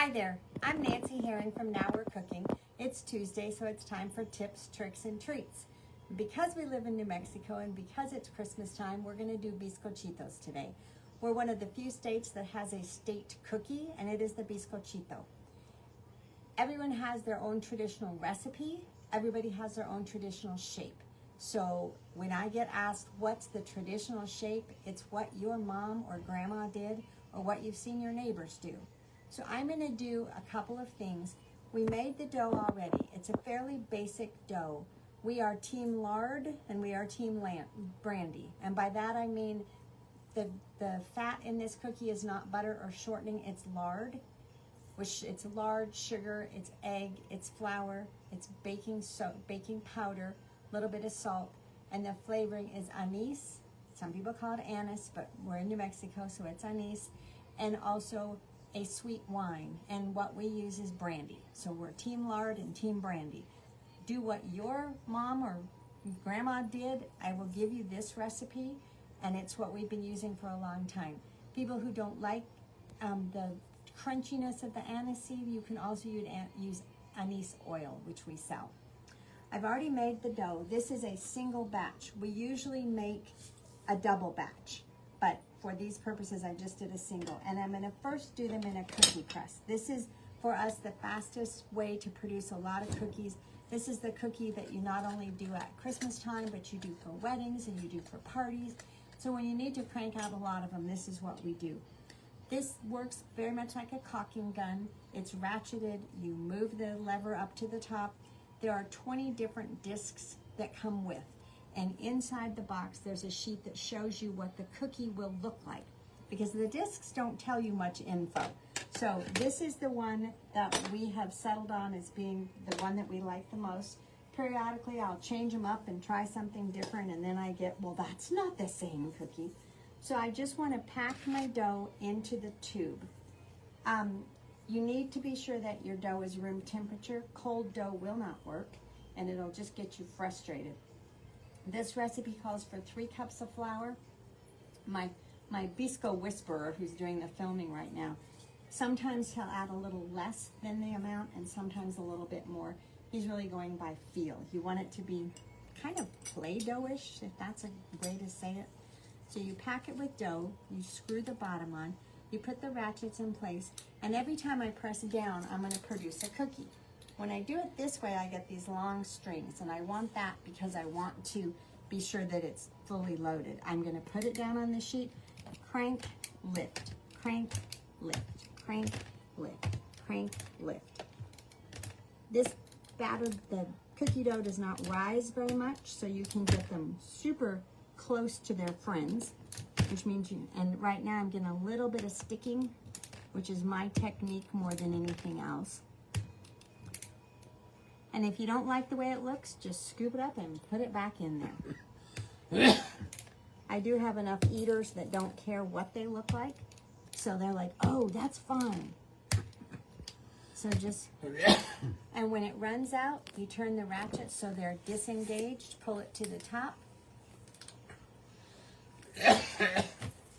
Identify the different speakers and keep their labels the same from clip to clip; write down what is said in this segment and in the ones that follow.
Speaker 1: Hi there, I'm Nancy Herring from Now We're Cooking. It's Tuesday, so it's time for tips, tricks, and treats. Because we live in New Mexico and because it's Christmas time, we're gonna do bizcochitos today. We're one of the few states that has a state cookie, and it is the bizcochito. Everyone has their own traditional recipe. Everybody has their own traditional shape. So when I get asked what's the traditional shape, it's what your mom or grandma did or what you've seen your neighbors do. So I'm gonna do a couple of things. We made the dough already. It's a fairly basic dough. We are team lard and we are team brandy. And by that I mean the fat in this cookie is not butter or shortening, it's lard. Which it's lard, sugar, it's egg, it's flour, it's baking powder, a little bit of salt, and the flavoring is anise. Some people call it anise, but we're in New Mexico, so it's anise, and also a sweet wine. And what we use is brandy. So we're team lard and team brandy. Do what your mom or grandma did. I will give you this recipe, and it's what we've been using for a long time. People who don't like the crunchiness of the anise seed, you can also use anise oil, which we sell. I've already made the dough. This is a single batch. We usually make a double batch, but for these purposes, I just did a single. And I'm gonna first do them in a cookie press. This is, for us, the fastest way to produce a lot of cookies. This is the cookie that you not only do at Christmas time, but you do for weddings and you do for parties. So when you need to crank out a lot of them, this is what we do. This works very much like a caulking gun. It's ratcheted. You move the lever up to the top. There are 20 different discs that come with. And inside the box, there's a sheet that shows you what the cookie will look like, because the discs don't tell you much info. So this is the one that we have settled on as being the one that we like the most. Periodically, I'll change them up and try something different, and then I get, well, that's not the same cookie. So I just want to pack my dough into the tube. You need to be sure that your dough is room temperature. Cold dough will not work, and it'll just get you frustrated. This recipe calls for 3 cups of flour. My Bisco whisperer, who's doing the filming right now, sometimes he'll add a little less than the amount and sometimes a little bit more. He's really going by feel. You want it to be kind of Play-Doh-ish, if that's a way to say it. So you pack it with dough, you screw the bottom on, you put the ratchets in place, and every time I press down, I'm gonna produce a cookie. When I do it this way, I get these long strings, and I want that because I want to be sure that it's fully loaded. I'm gonna put it down on the sheet, crank, lift, crank, lift, crank, lift, crank, lift. This batter, the cookie dough does not rise very much, so you can get them super close to their friends, which means and right now I'm getting a little bit of sticking, which is my technique more than anything else. And if you don't like the way it looks, just scoop it up and put it back in there. I do have enough eaters that don't care what they look like, so they're like, oh, that's fine. So just, and when it runs out, you turn the ratchet so they're disengaged, pull it to the top.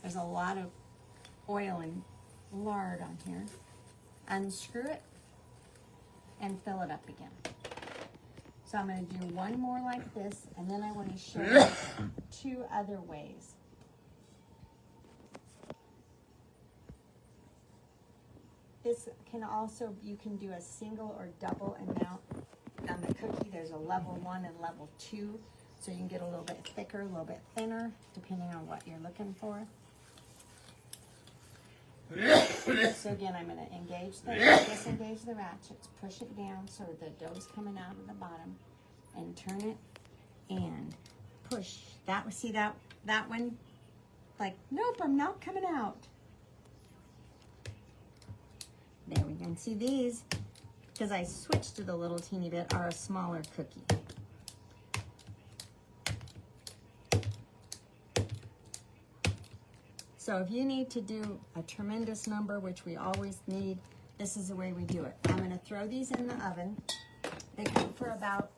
Speaker 1: There's a lot of oil and lard on here. Unscrew it and fill it up again. So I'm going to do one more like this, and then I want to show you 2 other ways. This can also, you can do a single or double amount on the cookie. There's a level 1 and level 2. So you can get a little bit thicker, a little bit thinner, depending on what you're looking for. So again, I'm going to disengage the ratchets, push it down so the dough's coming out of the bottom, and turn it and push. See that one? Like, nope, I'm not coming out. There we go. And see these, because I switched it a little teeny bit, are a smaller cookie. So if you need to do a tremendous number, which we always need, this is the way we do it. I'm going to throw these in the oven. They cook for about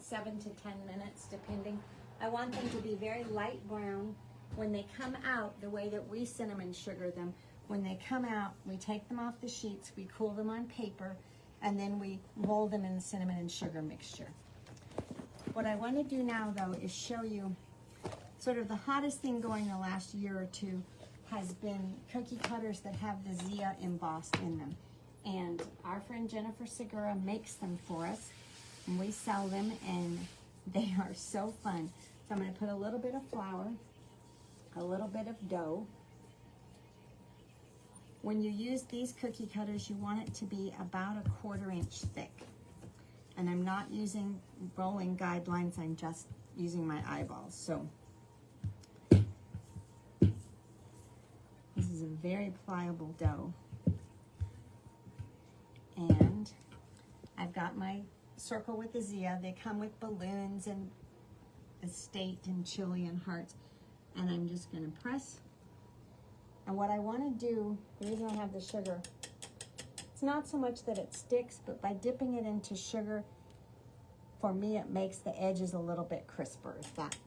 Speaker 1: 7 to 10 minutes, depending. I want them to be very light brown. When they come out, the way that we cinnamon sugar them, When they come out, we take them off the sheets, we cool them on paper, and then we roll them in the cinnamon and sugar mixture. What I want to do now, though, is show you sort of the hottest thing going the last year or two has been cookie cutters that have the Zia embossed in them. And our friend Jennifer Segura makes them for us, and we sell them, and they are so fun. So I'm going to put a little bit of flour, a little bit of dough. When you use these cookie cutters, you want it to be about a 1/4 inch thick. And I'm not using rolling guidelines, I'm just using my eyeballs. So this is a very pliable dough. And I've got my circle with the Zia. They come with balloons and estate and chili and hearts. And I'm just going to press. And what I want to do, the reason I have the sugar, it's not so much that it sticks, but by dipping it into sugar, for me it makes the edges a little bit crisper.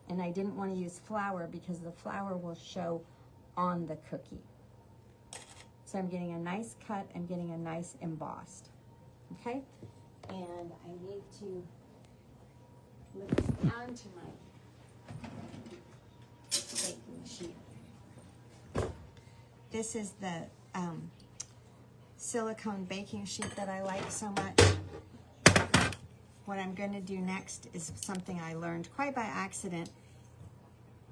Speaker 1: And I didn't want to use flour because the flour will show on the cookie. So I'm getting a nice cut, I'm getting a nice embossed. Okay? And I need to move this onto my baking sheet. This is the silicone baking sheet that I like so much. What I'm going to do next is something I learned quite by accident.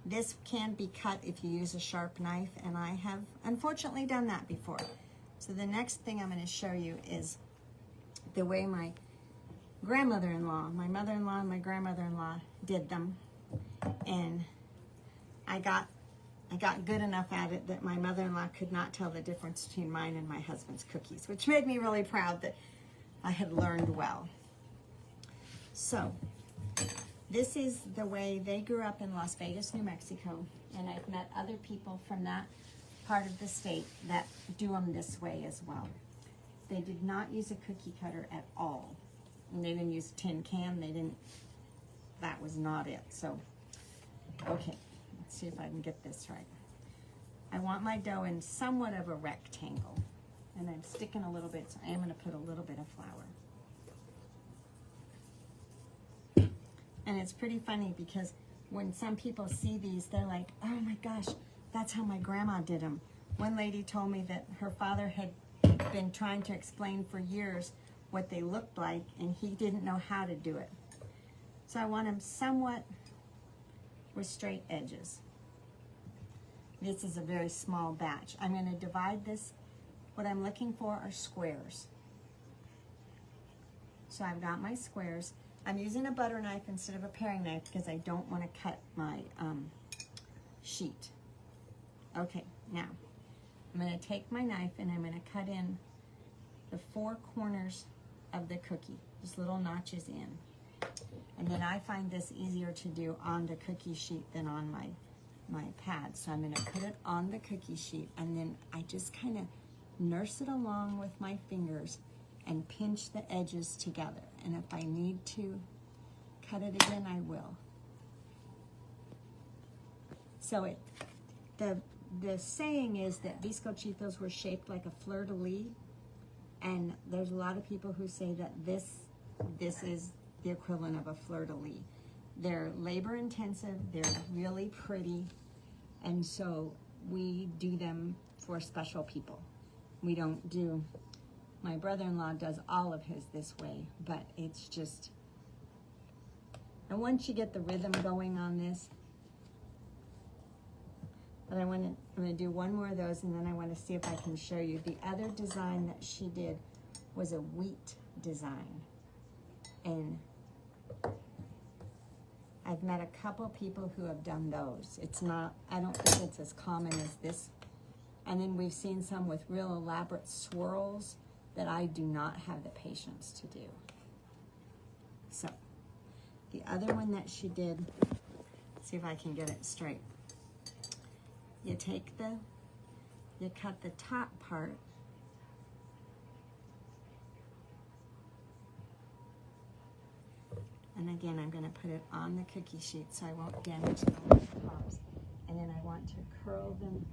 Speaker 1: This can be cut if you use a sharp knife, and I have unfortunately done that before. So the next thing I'm going to show you is the way my grandmother-in-law, my mother-in-law and my grandmother-in-law did them. And I got good enough at it that my mother-in-law could not tell the difference between mine and my husband's cookies, which made me really proud that I had learned well. So this is the way they grew up in Las Vegas, New Mexico, and I've met other people from that part of the state that do them this way as well. They did not use a cookie cutter at all. And they didn't use a tin can, that was not it. So, okay. Let's see if I can get this right. I want my dough in somewhat of a rectangle, and I'm sticking a little bit, so I am going to put a little bit of flour. And it's pretty funny because when some people see these, they're like, oh my gosh, that's how my grandma did them. One lady told me that her father had been trying to explain for years what they looked like, and he didn't know how to do it. So I want them somewhat with straight edges. This is a very small batch. I'm going to divide this. What I'm looking for are squares. So I've got my squares. I'm using a butter knife instead of a paring knife because I don't want to cut my sheet. Okay, now I'm going to take my knife and I'm going to cut in the 4 corners of the cookie, just little notches in. And then I find this easier to do on the cookie sheet than on my pad. So I'm going to put it on the cookie sheet, and then I just kind of nurse it along with my fingers and pinch the edges together. And if I need to cut it again, I will. So the saying is that Bizcochitos were shaped like a fleur-de-lis, and there's a lot of people who say that this is the equivalent of a fleur-de-lis. They're labor intensive, they're really pretty, and so we do them for special people. We don't do, my brother-in-law does all of his this way, but it's just, and once you get the rhythm going on this, but I'm going to do one more of those, and then I want to see if I can show you. The other design that she did was a wheat design, and I've met a couple people who have done those. It's not, I don't think it's as common as this. And then we've seen some with real elaborate swirls that I do not have the patience to do. So, the other one that she did, let's see if I can get it straight. You you cut the top part, and again, I'm going to put it on the cookie sheet so I won't damage the tops. And then I want to curl them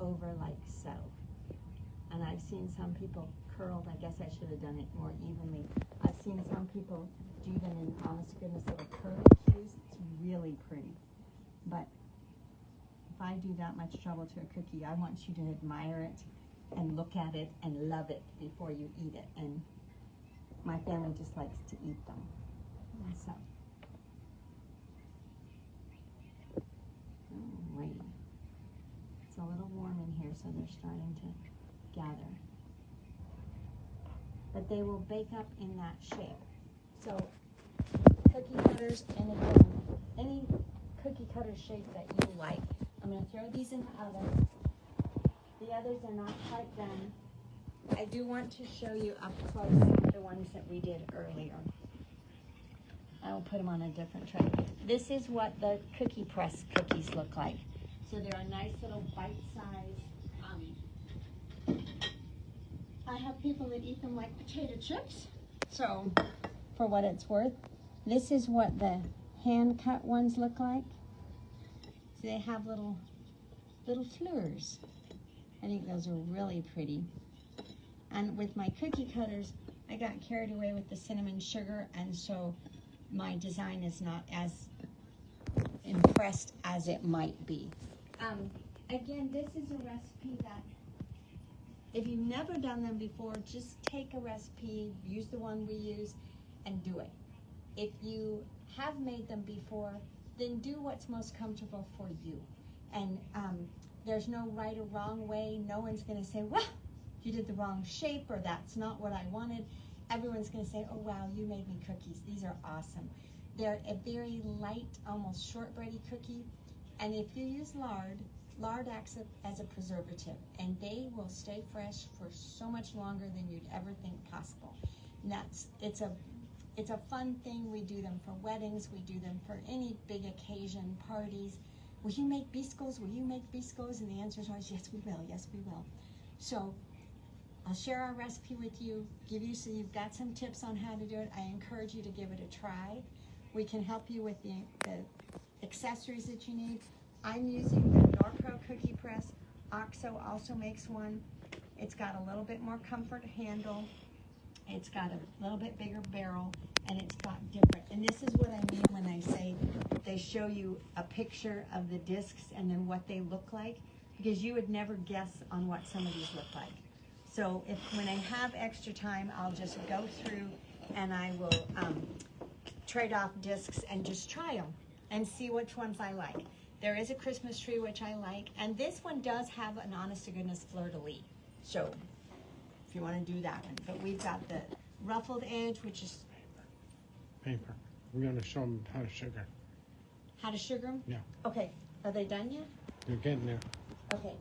Speaker 1: over like so. And I've seen some people curled. I guess I should have done it more evenly. I've seen some people do them in, honest to goodness, little curlicues. It's really pretty. But if I do that much trouble to a cookie, I want you to admire it and look at it and love it before you eat it. And my family just likes to eat them. And so, alrighty. It's a little warm in here, so they're starting to gather. But they will bake up in that shape. So, cookie cutters, and again, any cookie cutter shape that you like. I'm going to throw these in the oven. The others are not quite done. I do want to show you up close the ones that we did earlier. I will put them on a different tray. This is what the cookie press cookies look like. So they're a nice little bite-sized. I have people that eat them like potato chips. So, for what it's worth, this is what the hand-cut ones look like. So they have little fleurs. I think those are really pretty. And with my cookie cutters, I got carried away with the cinnamon sugar, and so my design is not as impressed as it might be. Again, this is a recipe that if you've never done them before, just take a recipe, use the one we use, and do it. If you have made them before, then do what's most comfortable for you. And there's no right or wrong way. No one's going to say, well, you did the wrong shape, or that's not what I wanted. Everyone's going to say, oh, wow, you made me cookies. These are awesome. They're a very light, almost shortbready cookie. And if you use lard, lard acts as a preservative, and they will stay fresh for so much longer than you'd ever think possible. And it's a fun thing. We do them for weddings. We do them for any big occasion, parties. Will you make biscos? Will you make biscos? And the answer is always, yes, we will. Yes, we will. So I'll share our recipe with you, give you, so you've got some tips on how to do it. I encourage you to give it a try. We can help you with the accessories that you need. I'm using the Norpro cookie press. OXO also makes one. It's got a little bit more comfort handle. It's got a little bit bigger barrel, and it's got different. And this is what I mean when I say they show you a picture of the discs and then what they look like, because you would never guess on what some of these look like. So when I have extra time, I'll just go through and I will trade off discs and just try them and see which ones I like. There is a Christmas tree, which I like, and this one does have an honest-to-goodness fleur-de-lis. So if you want to do that one. But we've got the ruffled edge, which is
Speaker 2: paper. We're going to show them how to sugar.
Speaker 1: How to sugar them?
Speaker 2: Yeah.
Speaker 1: Okay. Are they done yet?
Speaker 2: They're getting there.
Speaker 1: Okay.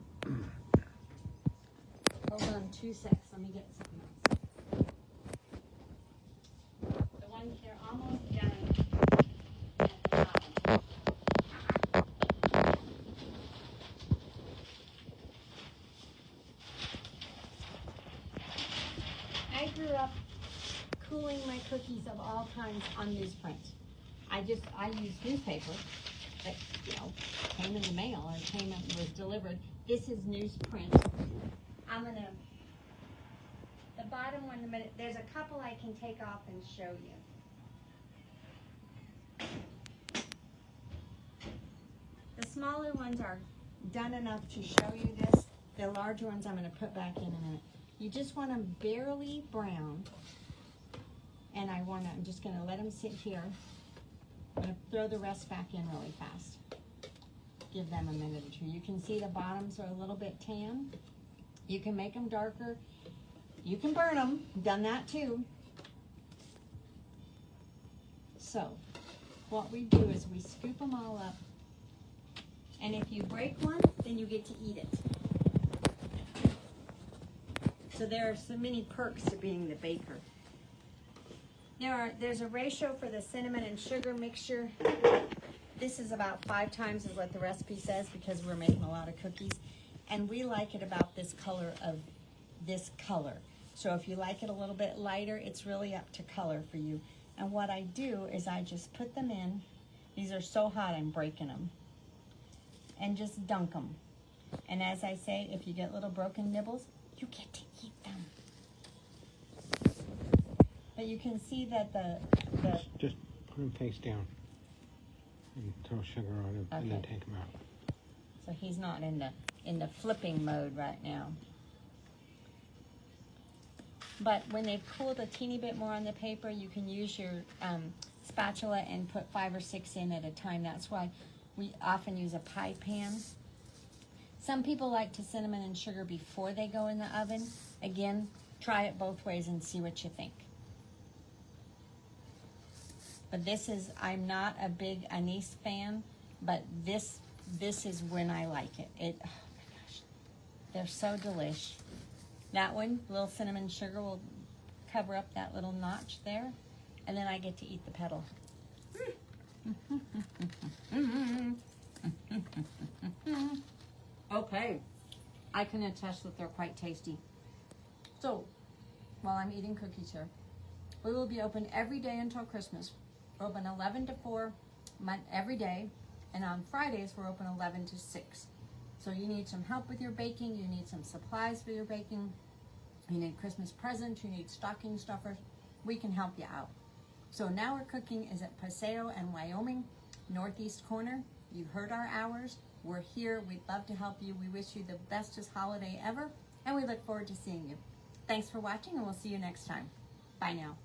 Speaker 1: Hold on 2 seconds. Let me get something else. The ones, they're almost done at the bottom. I grew up cooling my cookies of all kinds on newsprint. I use newspaper that, came in the mail or was delivered. This is newsprint. The bottom one, there's a couple I can take off and show you. The smaller ones are done enough to show you this. The larger ones I'm going to put back in a minute. You just want them barely brown, and I'm just going to let them sit here. I'm going to throw the rest back in really fast. Give them a minute or two. You can see the bottoms are a little bit tan. You can make them darker. You can burn them. Done that too. So what we do is we scoop them all up, and if you break one, then you get to eat it. So there are so many perks to being the baker. There's a ratio for the cinnamon and sugar mixture. This is about 5 times is what the recipe says, because we're making a lot of cookies. And we like it about this color of this color. So if you like it a little bit lighter, it's really up to color for you. And what I do is I just put them in. These are so hot I'm breaking them. And just dunk them. And as I say, if you get little broken nibbles, You get to eat them. But you can see that the
Speaker 2: Just put them face down and throw sugar on them, and then
Speaker 1: Okay.
Speaker 2: take them out.
Speaker 1: so he's not in the flipping mode right now. But when they've cooled a teeny bit more on the paper, you can use your spatula and put 5 or 6 in at a time. That's why we often use a pie pan. Some people like to cinnamon and sugar before they go in the oven. Again, try it both ways and see what you think. But I'm not a big anise fan, but this is when I like it. Oh my gosh, they're so delish. That one, little cinnamon sugar will cover up that little notch there, and then I get to eat the petal. Okay, I can attest that they're quite tasty. So, while I'm eating cookies here, we will be open every day until Christmas. We're open 11 to 4 every day, and on Fridays we're open 11 to 6. So you need some help with your baking, you need some supplies for your baking, you need Christmas presents, you need stocking stuffers, we can help you out. So Now We're Cooking is at Paseo and Wyoming, northeast corner. You've heard our hours. We're here. We'd love to help you. We wish you the bestest holiday ever, and we look forward to seeing you. Thanks for watching, and we'll see you next time. Bye now.